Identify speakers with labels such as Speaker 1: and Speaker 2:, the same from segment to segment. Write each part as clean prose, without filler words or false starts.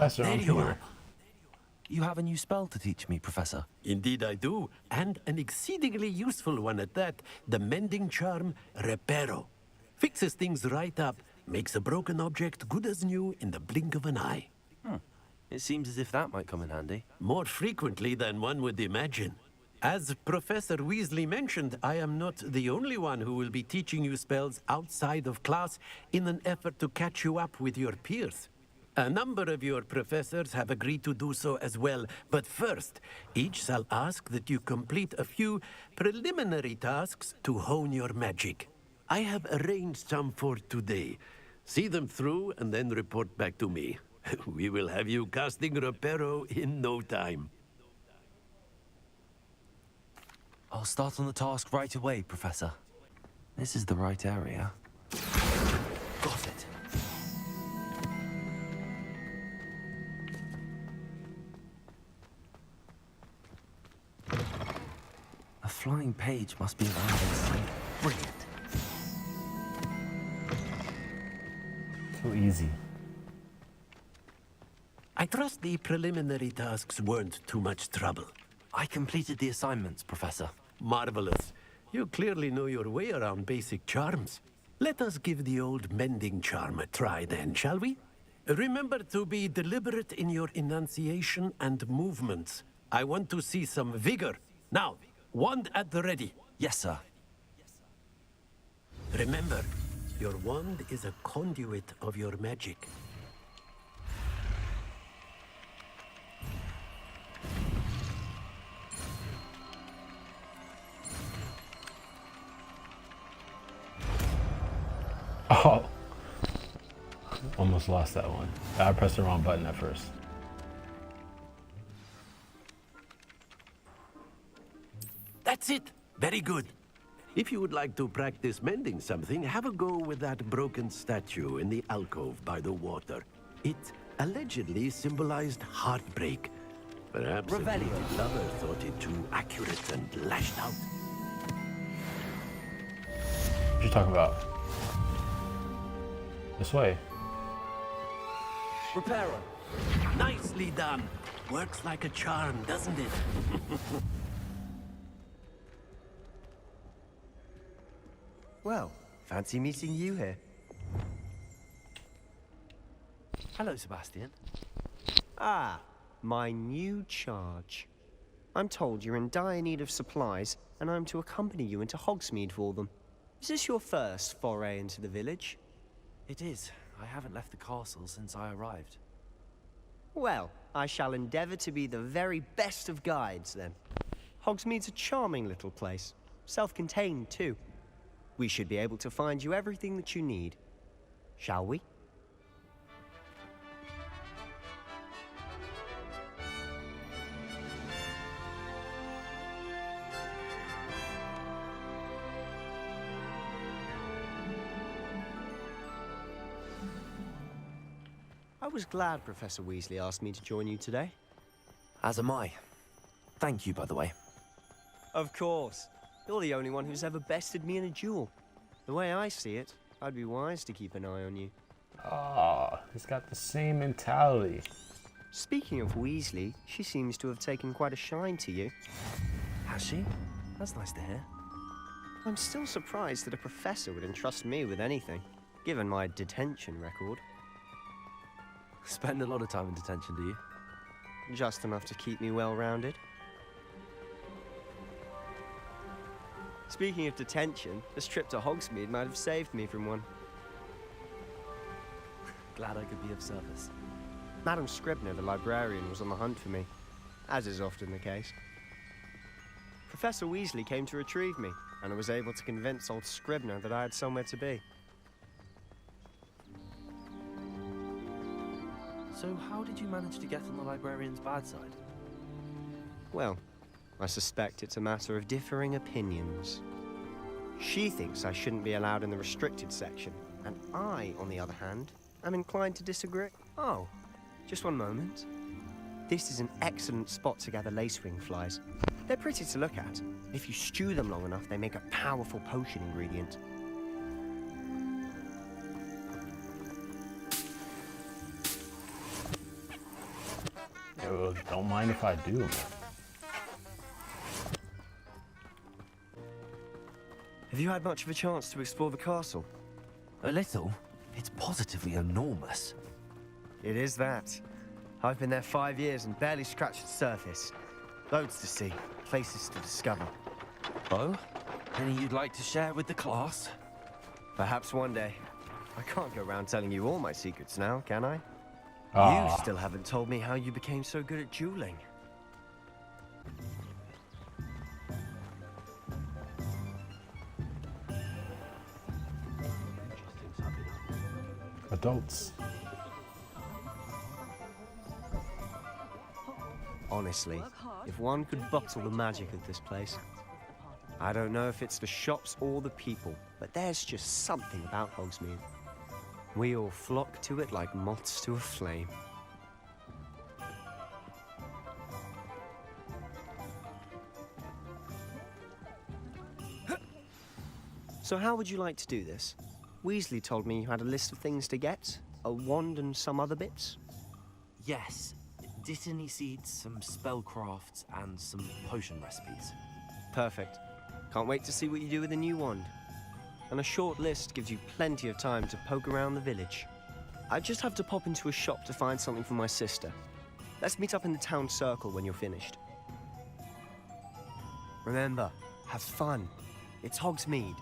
Speaker 1: Professor,
Speaker 2: there
Speaker 1: I'm
Speaker 2: you
Speaker 1: here.
Speaker 2: are. You have a new spell to teach me, Professor. Indeed I do, and an exceedingly useful one at that. The mending charm, Reparo. Fixes things right up, makes a broken object good as new in the blink of an eye.
Speaker 3: It seems as if that might come in handy.
Speaker 2: More frequently than one would imagine. As Professor Weasley mentioned, I am not the only one who will be teaching you spells outside of class in an effort to catch you up with your peers. A number of your professors have agreed to do so as well, but first, each shall ask that you complete a few preliminary tasks to hone your magic. I have arranged some for today. See them through and then report back to me. We will have you casting Reparo in no time.
Speaker 3: I'll start on the task right away, Professor. This is the right area. Got it. A flying page must be around this. Brilliant.
Speaker 1: Too easy.
Speaker 2: I trust the preliminary tasks weren't too much trouble.
Speaker 3: I completed the assignments, Professor.
Speaker 2: Marvelous. You clearly know your way around basic charms. Let us give the old mending charm a try then, shall we? Remember to be deliberate in your enunciation and movements. I want to see some vigor. Now, wand at the ready.
Speaker 3: Yes, sir.
Speaker 2: Remember, your wand is a conduit of your magic.
Speaker 1: Oh. Almost lost that one. I pressed the wrong button at first.
Speaker 2: That's it. Very good. If you would like to practice mending something, have a go with that broken statue in the alcove by the water. It allegedly symbolized heartbreak. Perhaps a gifted lover thought it too accurate and lashed out.
Speaker 1: What you talking about? This way.
Speaker 2: Reparo. Nicely done. Works like a charm, doesn't it?
Speaker 4: Well, fancy meeting you here.
Speaker 3: Hello, Sebastian.
Speaker 4: Ah, my new charge. I'm told you're in dire need of supplies, and I'm to accompany you into Hogsmeade for them. Is this your first foray into the village?
Speaker 3: It is. I haven't left the castle since I arrived.
Speaker 4: Well, I shall endeavor to be the very best of guides, then. Hogsmeade's a charming little place. Self-contained, too. We should be able to find you everything that you need. Shall we? I was glad Professor Weasley asked me to join you today.
Speaker 3: As am I. Thank you, by the way.
Speaker 4: Of course. You're the only one who's ever bested me in a duel. The way I see it, I'd be wise to keep an eye on you.
Speaker 1: Oh, he's got the same mentality.
Speaker 4: Speaking of Weasley, she seems to have taken quite a shine to you.
Speaker 3: Has she? That's nice to hear.
Speaker 4: I'm still surprised that a professor would entrust me with anything, given my detention record.
Speaker 3: Spend a lot of time in detention, do you?
Speaker 4: Just enough to keep me well-rounded. Speaking of detention, this trip to Hogsmeade might have saved me from one.
Speaker 3: Glad I could be of service.
Speaker 4: Madam Scribner, the librarian, was on the hunt for me, as is often the case. Professor Weasley came to retrieve me, and I was able to convince old Scribner that I had somewhere to be.
Speaker 3: So how did you manage to get on the librarian's bad side?
Speaker 4: Well, I suspect it's a matter of differing opinions. She thinks I shouldn't be allowed in the restricted section, and I, on the other hand, am inclined to disagree. Oh, just one moment. This is an excellent spot to gather lacewing flies. They're pretty to look at. If you stew them long enough, they make a powerful potion ingredient.
Speaker 1: Well, don't mind if I do, man.
Speaker 4: Have you had much of a chance to explore the castle?
Speaker 3: A little. It's positively enormous.
Speaker 4: It is that. I've been there 5 years and barely scratched the surface. Loads to see, places to discover.
Speaker 3: Oh? Any you'd like to share with the class?
Speaker 4: Perhaps one day. I can't go around telling you all my secrets now, can I?
Speaker 1: Ah.
Speaker 4: You still haven't told me how you became so good at dueling.
Speaker 1: Adults.
Speaker 4: Honestly, if one could bottle the magic of this place. I don't know if it's the shops or the people, but there's just something about Hogsmeade. We all flock to it like moths to a flame. So how would you like to do this? Weasley told me you had a list of things to get, a wand and some other bits.
Speaker 3: Yes. Dittany seeds, some spellcrafts, and some potion recipes.
Speaker 4: Perfect. Can't wait to see what you do with the new wand. And a short list gives you plenty of time to poke around the village. I just have to pop into a shop to find something for my sister. Let's meet up in the town circle when you're finished. Remember, have fun. It's Hogsmeade.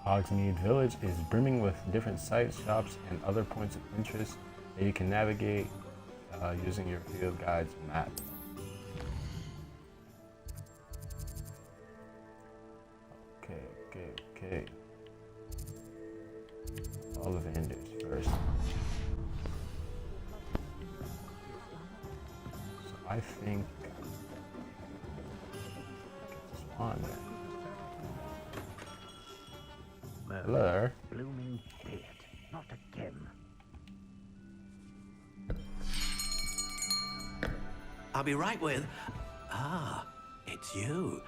Speaker 1: Hogsmeade Village is brimming with different sites, shops, and other points of interest that you can navigate using your field guide's map. Okay. All the vendors first. So I think get this one. Hello.
Speaker 5: Blooming beard, not again.
Speaker 2: I'll be right with... Ah, it's you.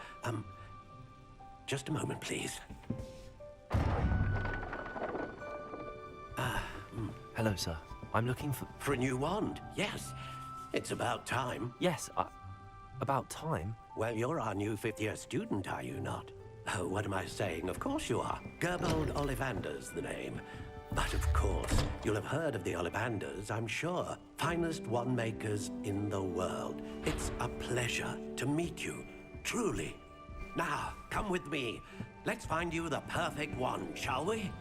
Speaker 2: Just a moment, please.
Speaker 3: Hello, sir. I'm looking for...
Speaker 2: For a new wand, yes. It's about time.
Speaker 3: Yes, about time.
Speaker 2: Well, you're our new fifth-year student, are you not? Oh, what am I saying? Of course you are. Gerbold Ollivander's the name. But of course, you'll have heard of the Ollivanders, I'm sure. Finest wand makers in the world. It's a pleasure to meet you, truly. Now, come with me. Let's find you the perfect wand, shall we?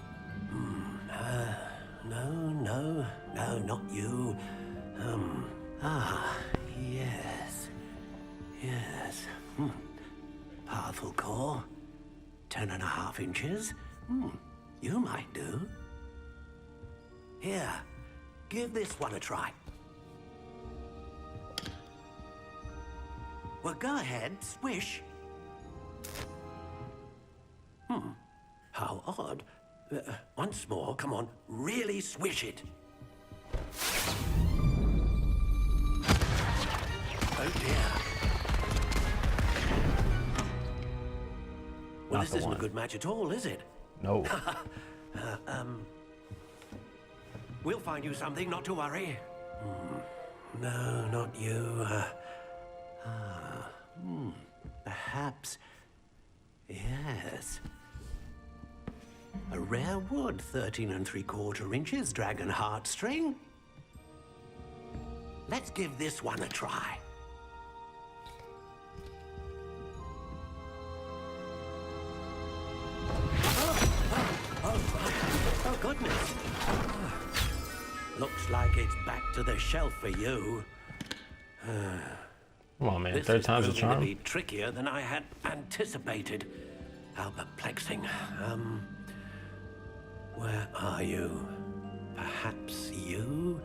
Speaker 2: No, not you. Yes. Powerful core. 10.5 inches. You might do. Here, give this one a try. Well, go ahead, swish. How odd. Once more, come on, really swish it. Oh dear. Well, this isn't a good match at all, is it?
Speaker 1: No.
Speaker 2: We'll find you something, not to worry. No, not you. Perhaps. Yes. A rare wood, 13 3/4 inches, dragon heartstring. Let's give this one a try. Oh, goodness. Looks like it's back to the shelf for you.
Speaker 1: Come on, man.
Speaker 2: This
Speaker 1: Third
Speaker 2: is
Speaker 1: time's a
Speaker 2: proving to
Speaker 1: charm.
Speaker 2: be trickier than I had anticipated. How perplexing. Where are you? Perhaps you?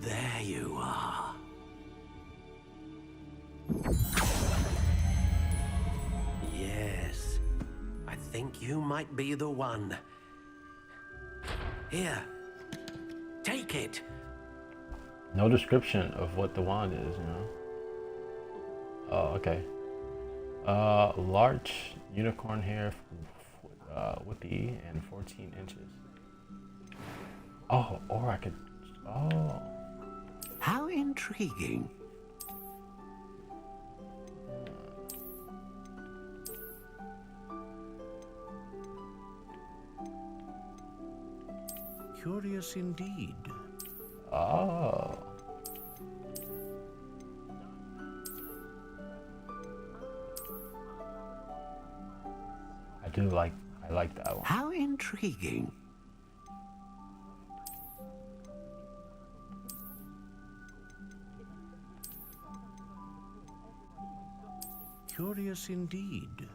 Speaker 2: There you are. Yes, I think you might be the one. Here, take it.
Speaker 1: No description of what the wand is, you know. Oh, okay. Large unicorn hair with the E and 14 inches. Oh, or I could. Oh.
Speaker 2: How intriguing.
Speaker 6: Curious indeed.
Speaker 1: Oh. I like that one.
Speaker 2: How intriguing.
Speaker 6: Curious indeed.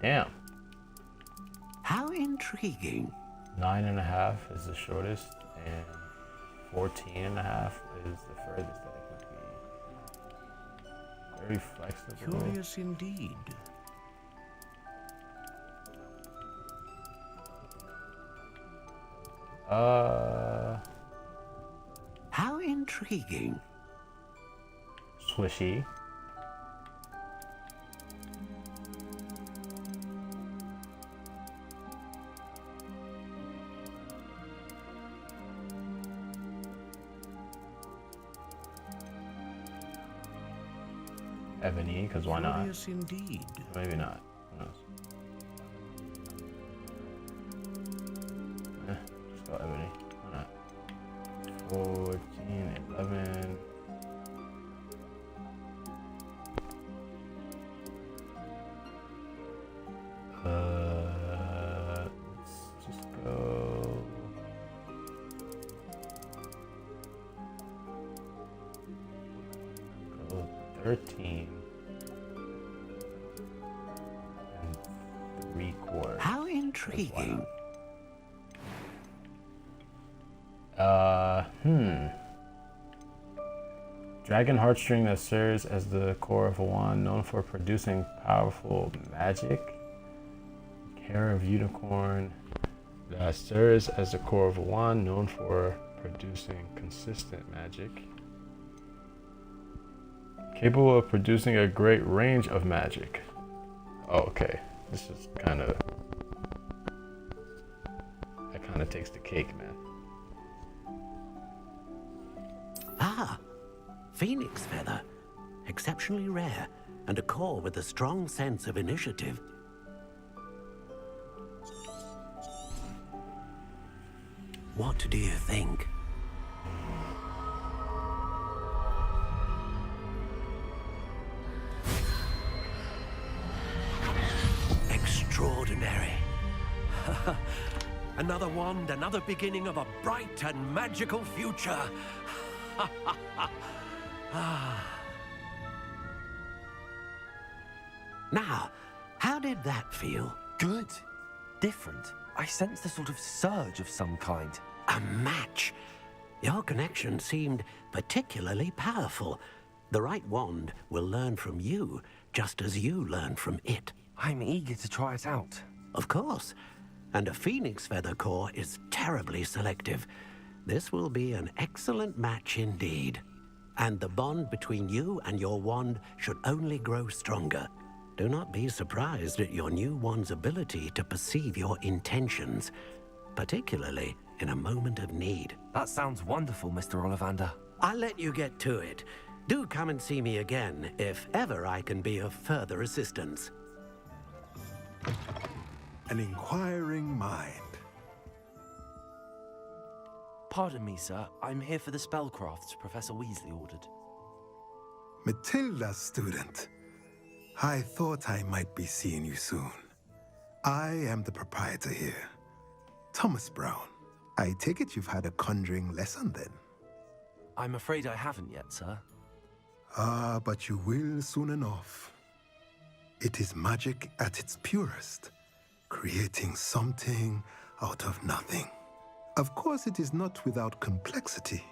Speaker 1: Damn.
Speaker 2: How intriguing.
Speaker 1: 9.5 is the shortest, and 14.5 is the furthest that it can be. Very flexible.
Speaker 6: Curious indeed.
Speaker 2: How intriguing.
Speaker 1: Swishy. Ebony, because why not?
Speaker 6: Curious indeed.
Speaker 1: Maybe not. Who knows? Just go ebony. Why not? 14, 11. Let's just go. Go 13 and 3/4.
Speaker 2: How intriguing.
Speaker 1: Dragon heartstring that serves as the core of a wand, known for producing powerful magic. Hair of unicorn that serves as the core of a wand, known for producing consistent magic. Capable of producing a great range of magic. Oh, okay. This is kind of... That kind of takes the cake, man.
Speaker 2: Ah, phoenix feather. Exceptionally rare, and a core with a strong sense of initiative. What do you think? Extraordinary. Another wand, another beginning of a bright and magical future. Now, how did that feel?
Speaker 3: Good. Different. I sensed a sort of surge of some kind.
Speaker 2: A match. Your connection seemed particularly powerful. The right wand will learn from you, just as you learn from it.
Speaker 3: I'm eager to try it out.
Speaker 2: Of course. And a phoenix feather core is terribly selective. This will be an excellent match indeed. And the bond between you and your wand should only grow stronger. Do not be surprised at your new wand's ability to perceive your intentions, particularly in a moment of need.
Speaker 3: That sounds wonderful, Mr. Ollivander.
Speaker 2: I'll let you get to it. Do come and see me again if ever I can be of further assistance.
Speaker 7: An inquiring mind.
Speaker 3: Pardon me, sir. I'm here for the spellcrafts Professor Weasley ordered.
Speaker 7: Matilda's student. I thought I might be seeing you soon. I am the proprietor here, Thomas Brown. I take it you've had a conjuring lesson then?
Speaker 3: I'm afraid I haven't yet, sir.
Speaker 7: Ah, but you will soon enough. It is magic at its purest, creating something out of nothing. Of course, it is not without complexity,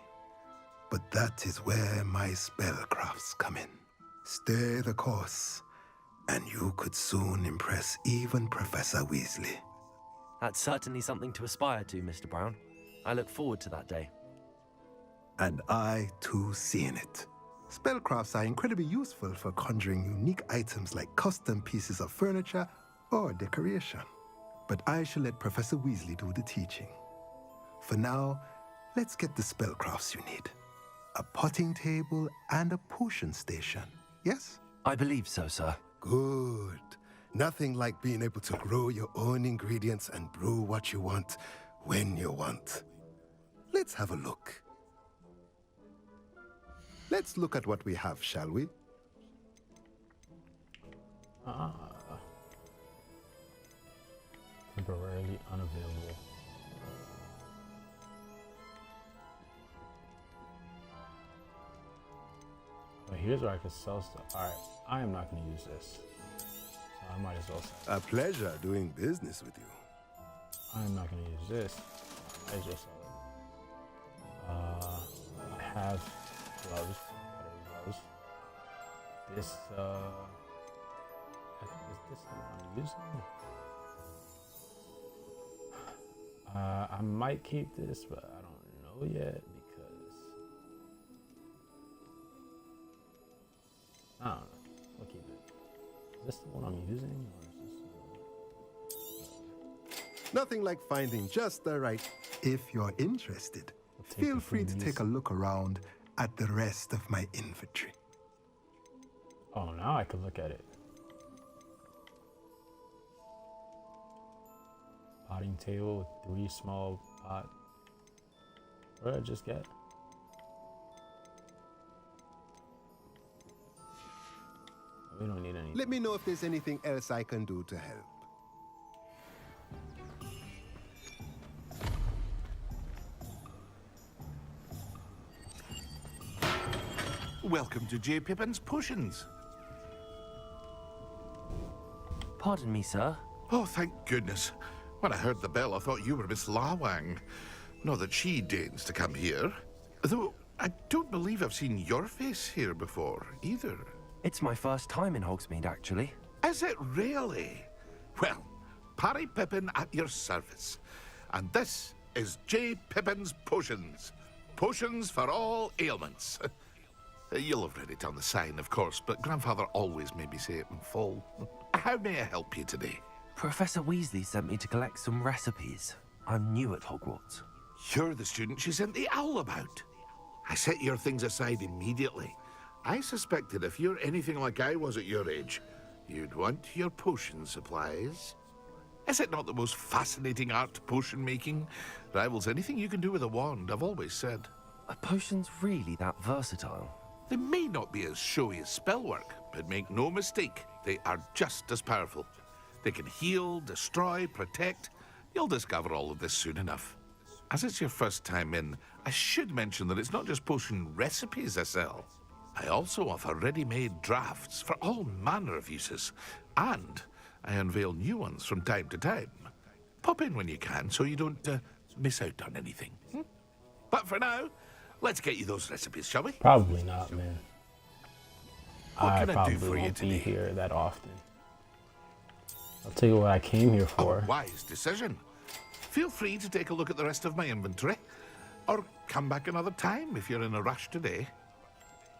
Speaker 7: but that is where my spellcrafts come in. Stay the course, and you could soon impress even Professor Weasley.
Speaker 3: That's certainly something to aspire to, Mr. Brown. I look forward to that day.
Speaker 7: And I, too, seeing it. Spellcrafts are incredibly useful for conjuring unique items like custom pieces of furniture or decoration. but I shall let Professor Weasley do the teaching. For now, let's get the spellcrafts you need. A potting table and a potion station, yes?
Speaker 3: I believe so, sir.
Speaker 7: Good. Nothing like being able to grow your own ingredients and brew what you want when you want. Let's have a look. Let's look at what we have, shall we?
Speaker 1: Temporarily unavailable. Well, here's where I can sell stuff. Alright, I am not going to use this. So I might as well sell it.
Speaker 7: A pleasure doing business with you.
Speaker 1: I'm not going to use this. I might as well sell it. I have gloves. Better gloves. This, is this the one I'm using? I might keep this, but I don't know yet because I don't know. We'll keep it. Is this the one I'm using, or is this one?
Speaker 7: Nothing like finding just the right. If you're interested, feel free to take a look around at the rest of my inventory.
Speaker 1: Oh, now I can look at it. Potting table with 3 small pot. What did I just get? We don't need any.
Speaker 7: Let me know if there's anything else I can do to help.
Speaker 8: Welcome to J. Pippin's Potions.
Speaker 3: Pardon me, sir.
Speaker 8: Oh, thank goodness. When I heard the bell, I thought you were Miss Lawang. Not that she deigns to come here. Though, I don't believe I've seen your face here before, either.
Speaker 3: It's my first time in Hogsmeade, actually.
Speaker 8: Is it really? Well, Parry Pippin at your service. And this is J. Pippin's Potions. Potions for all ailments. You'll have read it on the sign, of course, but Grandfather always made me say it in full. How may I help you today?
Speaker 3: Professor Weasley sent me to collect some recipes. I'm new at Hogwarts.
Speaker 8: You're the student she sent the owl about. I set your things aside immediately. I suspected if you're anything like I was at your age, you'd want your potion supplies. Is it not the most fascinating art, potion making? Rivals anything you can do with a wand, I've always said.
Speaker 3: Are potions really that versatile?
Speaker 8: They may not be as showy as spellwork, but make no mistake, they are just as powerful. They can heal, destroy, protect. You'll discover all of this soon enough. As it's your first time in, I should mention that it's not just potion recipes I sell. I also offer ready-made drafts for all manner of uses, and I unveil new ones from time to time. Pop in when you can so you don't miss out on anything. But for now, let's get you those recipes, shall we?
Speaker 1: Probably not, man.
Speaker 8: What can I
Speaker 1: probably
Speaker 8: do for you
Speaker 1: won't be
Speaker 8: today?
Speaker 1: here that often. I'll tell you what I came here for.
Speaker 8: A wise decision. Feel free to take a look at the rest of my inventory, or come back another time if you're in a rush today.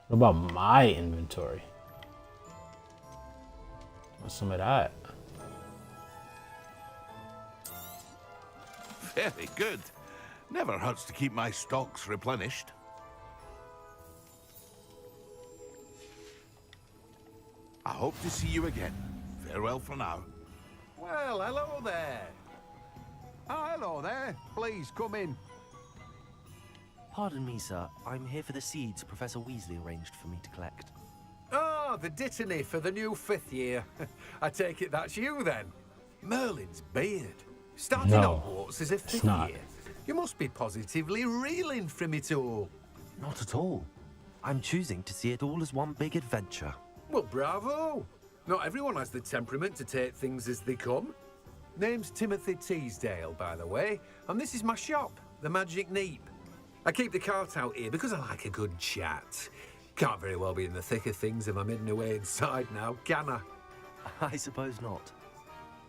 Speaker 1: What about my inventory? What's some of that?
Speaker 8: Very good. Never hurts to keep my stocks replenished. I hope to see you again. Farewell for now.
Speaker 9: Well, hello there. Oh, hello there. Please come in.
Speaker 3: Pardon me, sir. I'm here for the seeds Professor Weasley arranged for me to collect.
Speaker 9: Oh, the dittany for the new 5th year. I take it that's you then. Merlin's beard. Starting
Speaker 1: No,
Speaker 9: Hogwarts as a
Speaker 1: it's
Speaker 9: 5th
Speaker 1: not.
Speaker 9: year. You must be positively reeling from it all.
Speaker 3: Not at all. I'm choosing to see it all as one big adventure.
Speaker 9: Well, bravo. Not everyone has the temperament to take things as they come. Name's Timothy Teasdale, by the way, and this is my shop, the Magic Neep. I keep the cart out here because I like a good chat. Can't very well be in the thick of things if I'm hidden away inside now, can I?
Speaker 3: I suppose not.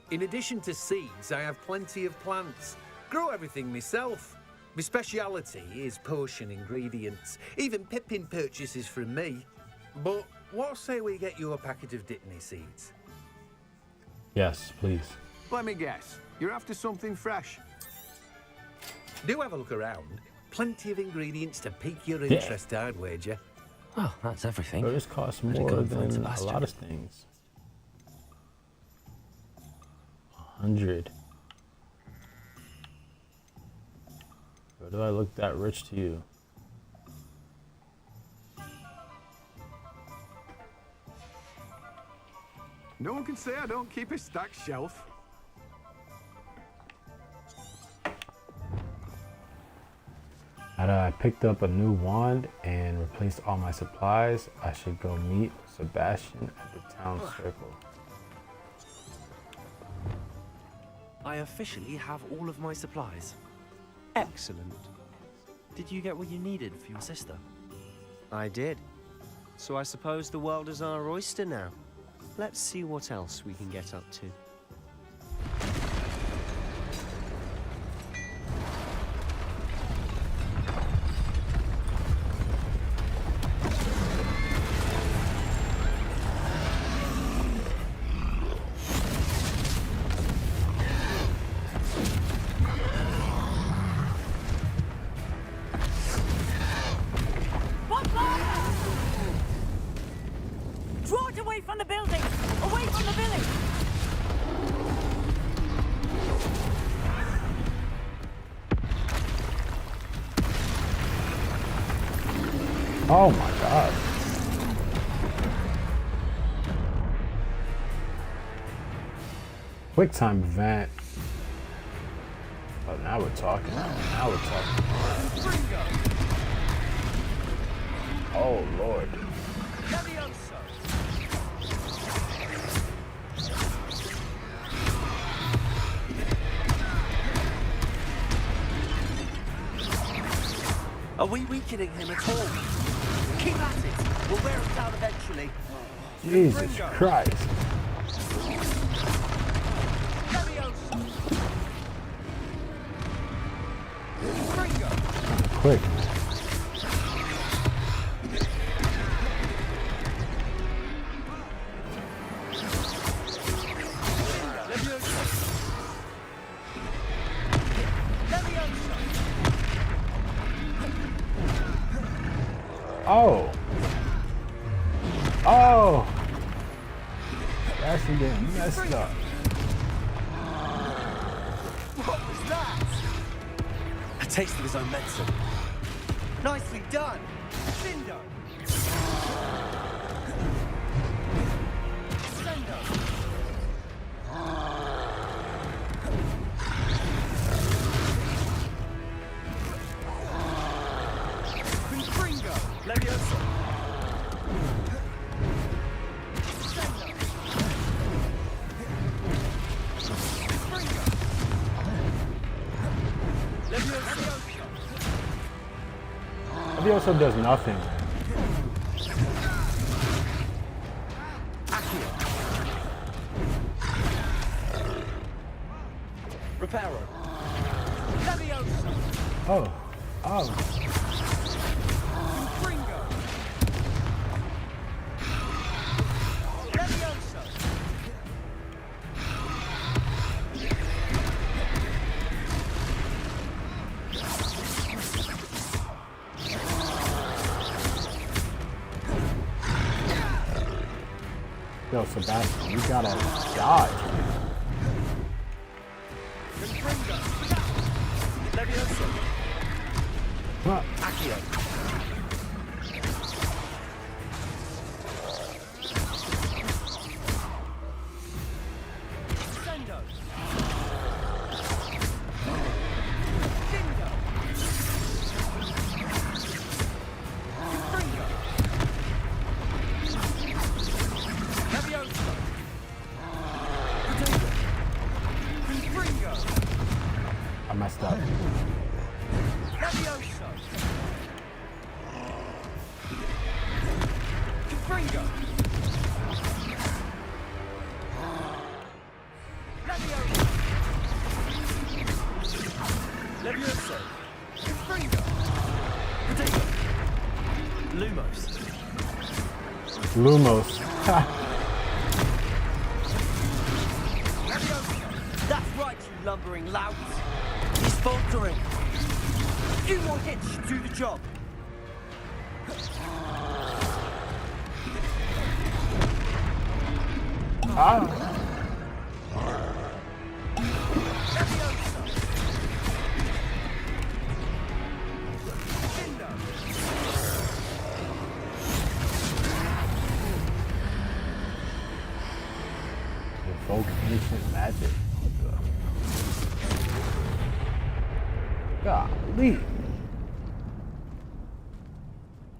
Speaker 9: In addition to seeds, I have plenty of plants. Grow everything myself. My speciality is potion ingredients. Even Pippin purchases from me. But what say we get you a packet of Dittany seeds?
Speaker 1: Yes, please.
Speaker 9: Let me guess. You're after something fresh. Do have a look around. Plenty of ingredients to pique your interest, I'd wager.
Speaker 3: Well, that's everything.
Speaker 1: But this costs
Speaker 3: Better
Speaker 1: more
Speaker 3: go and find
Speaker 1: than a
Speaker 3: Sebastian.
Speaker 1: lot of things. 100. Or do I look that rich to you?
Speaker 9: No one can say I don't keep a stacked shelf.
Speaker 1: I picked up a new wand and replaced all my supplies. I should go meet Sebastian at the town circle.
Speaker 3: I officially have all of my supplies.
Speaker 4: Excellent.
Speaker 3: Did you get what you needed for your sister?
Speaker 4: I did. So I suppose the world is our oyster now. Let's see what else we can get up to.
Speaker 10: Draw it away from the building! Away from the village!
Speaker 1: Oh my god. Quick time event. Oh, now we're talking. Now we're talking. Oh lord.
Speaker 3: Are we weakening him at all? Keep at it. We'll wear him down eventually.
Speaker 1: Jesus Christ. Quick. Oh. Oh. That's getting messed up.
Speaker 3: What was that? A taste of his own medicine. Nicely done. Cindo. Levioso.
Speaker 1: Levioso does nothing.
Speaker 3: Reparo.
Speaker 1: Oh. Oh. Yo, Sebastian, you gotta dodge. Come on. I messed up. Lumos.
Speaker 3: That's right, you
Speaker 4: lumbering lout.
Speaker 3: He's faltering.
Speaker 4: Few more hits should do the job.
Speaker 1: Ah! Invoke ancient magic. Golly.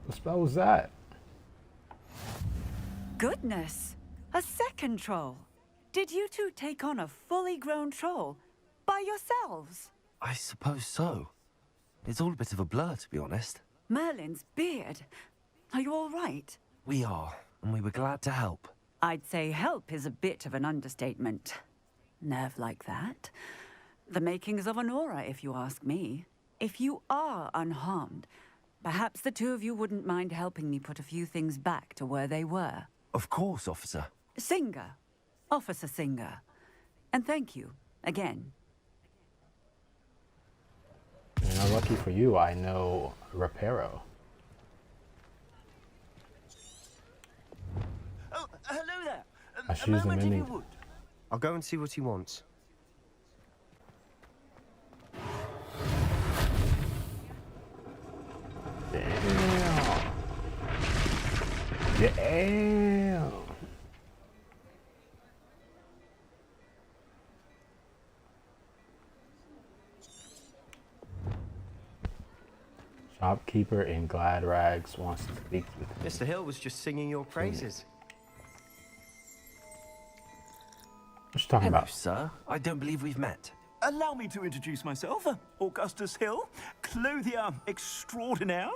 Speaker 1: What spell was that?
Speaker 10: Goodness! A second troll. Did you two take on a fully grown troll by yourselves?
Speaker 3: I suppose so. It's all a bit of a blur, to be honest.
Speaker 10: Merlin's beard. Are you all right?
Speaker 3: We are, and we were glad to help.
Speaker 10: I'd say help is a bit of an understatement. Nerve like that. The makings of an aura, if you ask me. If you are unharmed, perhaps the two of you wouldn't mind helping me put a few things back to where they were.
Speaker 3: Of course, officer.
Speaker 10: Singer. Officer Singer. And thank you, again.
Speaker 1: You know, lucky for you, I know Reparo.
Speaker 5: Oh, hello there.
Speaker 1: I should use them in.
Speaker 4: I'll go and see what he wants.
Speaker 1: Damn. Damn. Shopkeeper in glad rags wants to speak with me.
Speaker 4: Mr. Hill was just singing your praises.
Speaker 1: What you talking
Speaker 3: Hello,
Speaker 1: about?
Speaker 3: sir. I don't believe we've met.
Speaker 5: Allow me to introduce myself, Augustus Hill, clothier extraordinaire.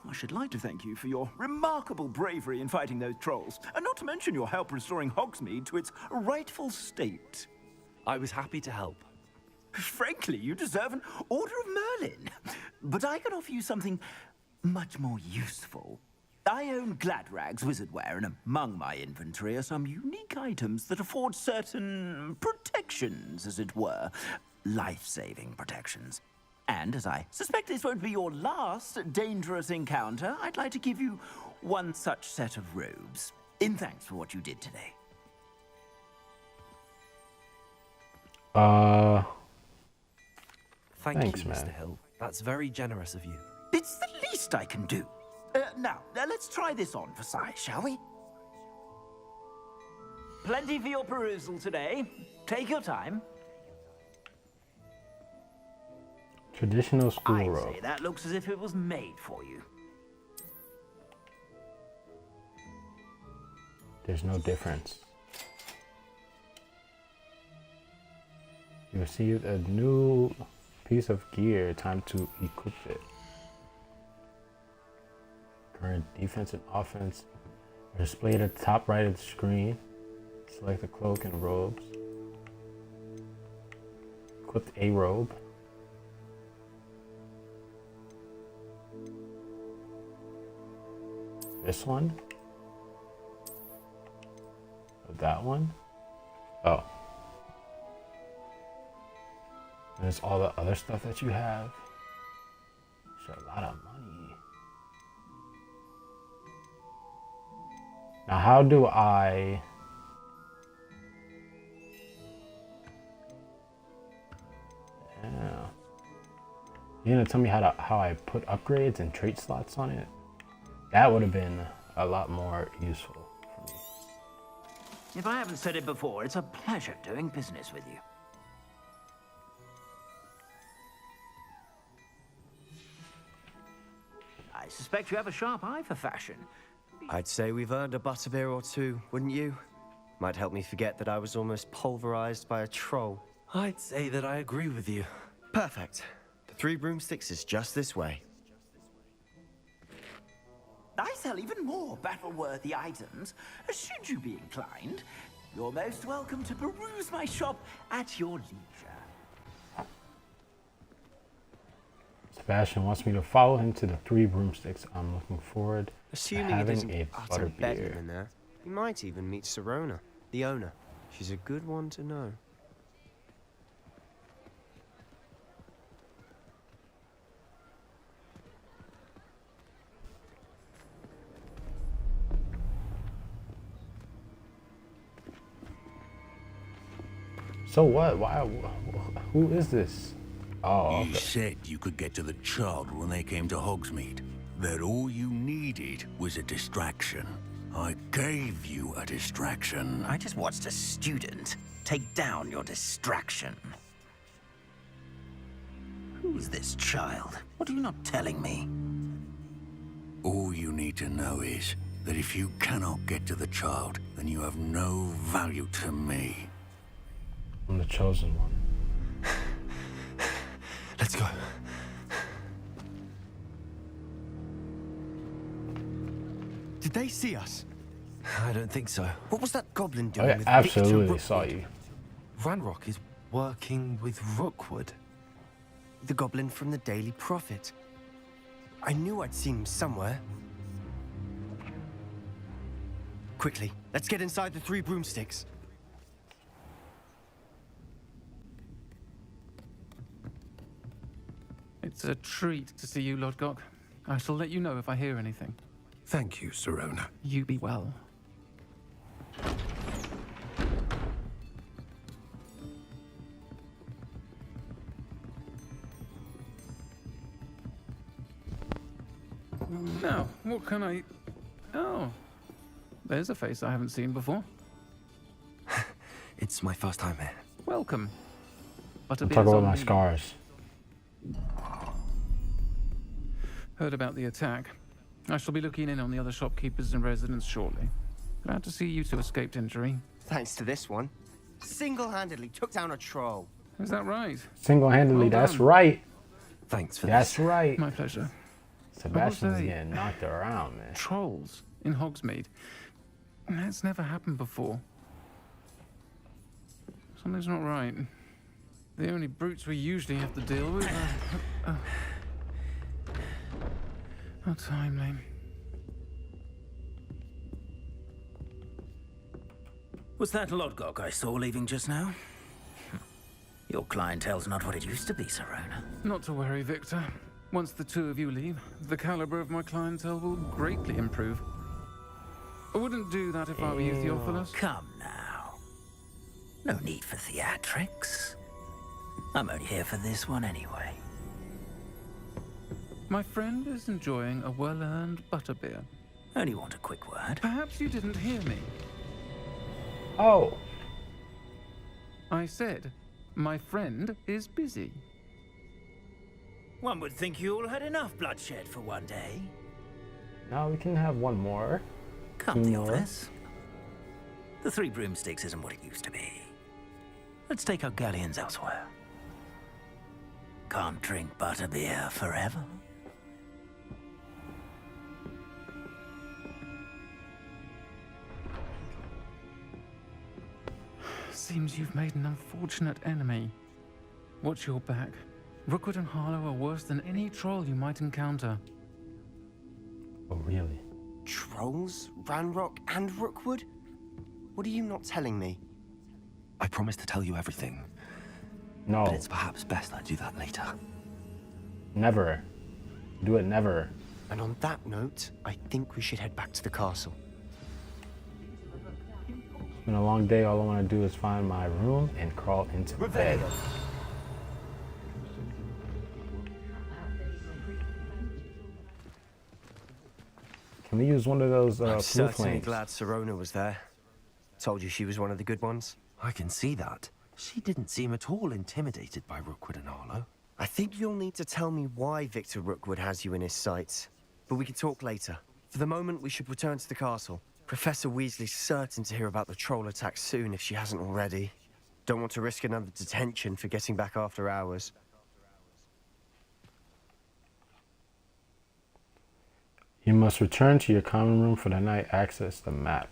Speaker 5: I should like to thank you for your remarkable bravery in fighting those trolls, and not to mention your help restoring Hogsmeade to its rightful state.
Speaker 3: I was happy to help.
Speaker 5: Frankly, you deserve an Order of Merlin. But I can offer you something much more useful. I own Gladrag's wizardware, and among my inventory are some unique items that afford certain protections, as it were. Life-saving protections. And as I suspect this won't be your last dangerous encounter, I'd like to give you one such set of robes, in thanks for what you did today.
Speaker 1: Thanks,
Speaker 3: you,
Speaker 1: man.
Speaker 3: Mr. Hill. That's very generous of you.
Speaker 5: It's the least I can do. Now, let's try this on for size, shall we? Plenty for your perusal today. Take your time.
Speaker 1: Traditional school
Speaker 5: I'd
Speaker 1: robe.
Speaker 5: say that looks as if it was made for you.
Speaker 1: There's no difference. You received a new piece of gear. Time to equip it. Current defense and offense are displayed at the top right of the screen. Select the cloak and robes. Equip a robe. This one? Oh, that one? Oh. And there's all the other stuff that you have. It's a lot of money. Now, how do I... Yeah. You gonna tell me how I put upgrades and trait slots on it? That would have been a lot more useful for me.
Speaker 5: If I haven't said it before, it's a pleasure doing business with you. I suspect you have a sharp eye for fashion.
Speaker 4: I'd say we've earned a butterbeer or two, wouldn't you? Might help me forget that I was almost pulverized by a troll.
Speaker 3: I'd say that I agree with you.
Speaker 4: Perfect. The Three Broomsticks is just this way.
Speaker 5: I sell even more battle-worthy items. Should you be inclined, you're most welcome to peruse my shop at your leisure.
Speaker 1: Sebastian wants me to follow him to the Three Broomsticks. I'm looking forward
Speaker 4: Assuming
Speaker 1: to
Speaker 4: it
Speaker 1: having
Speaker 4: isn't
Speaker 1: a
Speaker 4: utter bedlam
Speaker 1: butterbeer.
Speaker 4: in there, you might even meet Serona, the owner. She's a good one to know.
Speaker 1: So what? Why? Who is this? Oh,
Speaker 6: You
Speaker 1: okay.
Speaker 6: said you could get to the child when they came to Hogsmeade. That all you needed was a distraction. I gave you a distraction.
Speaker 5: I just watched a student take down your distraction. Who's this child? What are you not telling me?
Speaker 6: All you need to know is that if you cannot get to the child, then you have no value to me.
Speaker 1: I'm the chosen one.
Speaker 3: Let's go.
Speaker 4: Did they see us?
Speaker 3: I don't think so.
Speaker 4: What was that goblin
Speaker 1: Oh,
Speaker 4: doing
Speaker 1: yeah,
Speaker 4: with
Speaker 1: absolutely
Speaker 4: Victor
Speaker 1: saw
Speaker 4: Rookwood?
Speaker 1: you.
Speaker 3: Ranrock is working with Rookwood.
Speaker 4: The goblin from the Daily Prophet. I knew I'd seen him somewhere. Quickly, let's get inside the 3 broomsticks.
Speaker 11: It's a treat to see you, Lodgok. I shall let you know if I hear anything.
Speaker 9: Thank you, Serona.
Speaker 11: You be well. Now, what can I... Oh, there's a face I haven't seen before.
Speaker 3: It's my first time here.
Speaker 11: Welcome. But
Speaker 1: I'm talking about my scars.
Speaker 11: Heard about the attack. I shall be looking in on the other shopkeepers and residents shortly. Glad to see you two escaped injury.
Speaker 4: Thanks to this one. Single-handedly took down a troll.
Speaker 11: Is that right?
Speaker 1: Single-handedly,
Speaker 11: Well
Speaker 1: that's
Speaker 11: done.
Speaker 1: right.
Speaker 3: Thanks for
Speaker 1: That's
Speaker 3: this.
Speaker 1: right.
Speaker 11: My pleasure.
Speaker 1: Sebastian's
Speaker 11: they?
Speaker 1: getting knocked around, man.
Speaker 11: Trolls in Hogsmeade. That's never happened before. Something's not right. The only brutes we usually have to deal with are timely.
Speaker 5: Was that Lodgok I saw leaving just now? Your clientele's not what it used to be, Serona.
Speaker 11: Not to worry, Victor. Once the two of you leave, the caliber of my clientele will greatly improve. I wouldn't do that if I were you, Theophilus.
Speaker 5: Come now. No need for theatrics. I'm only here for this one anyway.
Speaker 11: My friend is enjoying a well-earned butterbeer.
Speaker 5: Only want a quick word.
Speaker 11: Perhaps you didn't hear me.
Speaker 1: Oh,
Speaker 11: I said, my friend is busy.
Speaker 5: One would think you all had enough bloodshed for one day.
Speaker 1: now we can have one more.
Speaker 5: Come,
Speaker 1: Two more.
Speaker 5: Theophilus. The 3 broomsticks isn't what it used to be. Let's take our galleons elsewhere. Can't drink butterbeer forever.
Speaker 11: Seems you've made an unfortunate enemy. Watch your back. Rookwood and Harlow are worse than any troll you might encounter.
Speaker 1: Oh, really?
Speaker 4: Trolls, Ranrock, and Rookwood? What are you not telling me?
Speaker 3: I promise to tell you everything,
Speaker 1: No,
Speaker 3: but it's perhaps best I do that later.
Speaker 1: never. Do it never.
Speaker 4: And on that note, I think we should head back to the castle.
Speaker 1: It's been a long day. All I want to do is find my room and crawl into bed. Can we use one of those
Speaker 4: I'm
Speaker 1: blue
Speaker 4: certainly
Speaker 1: flames?
Speaker 4: glad Serona was there. Told you she was one of the good ones.
Speaker 3: I can see that. She didn't seem at all intimidated by Rookwood and Harlow.
Speaker 4: I think you'll need to tell me why Victor Rookwood has you in his sights. But we can talk later. For the moment, we should return to the castle. Professor Weasley's certain to hear about the troll attack soon if she hasn't already. Don't want to risk another detention for getting back after hours.
Speaker 1: You must return to your common room for the night. Access the map.